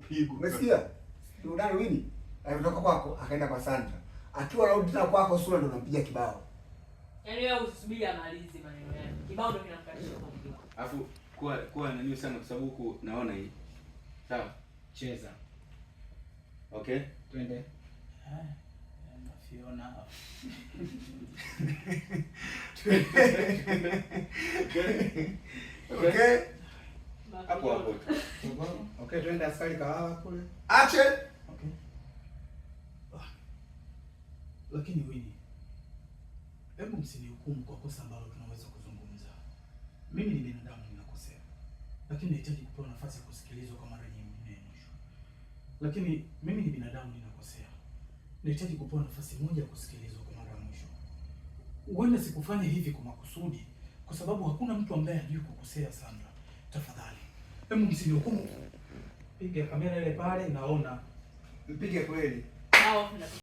Utapigwa. Umesikia? Ndio ndani Winnie. Alitoka kwako akaenda kwa Sandra. Akiwa anarudi tena kwako Sura ndo unampiga kibao. Yaani wewe usubiri amalize maneno yake. Kibao ndo kinamkatisha kwa mpigo. Alafu kuwa nani sana kwa sababu huku naona hii. Sawa? Cheza. Okay? Twende. Fiona. Okay? Hapo hapo. Okay, twende askari kahawa kule. Action. Okay. Lakini Winnie, hebu msinihukumu kwa kosa ambalo tunaweza kuzungumza. Mimi ni binadamu, ninakosea. Lakini nahitaji kupewa nafasi ya kusikilizwa kwa mara nyingine ya mwisho. Lakini mimi ni binadamu, ninakosea. Nahitaji kupewa nafasi moja ya kusikilizwa kwa mara ya mwisho. Huenda sikufanya hivi kwa makusudi, kwa sababu hakuna mtu ambaye hajui kukosea. Sandra, tafadhali, hebu msinihukumu. Piga kamera ile pale, naona. Mpige kweli. Hao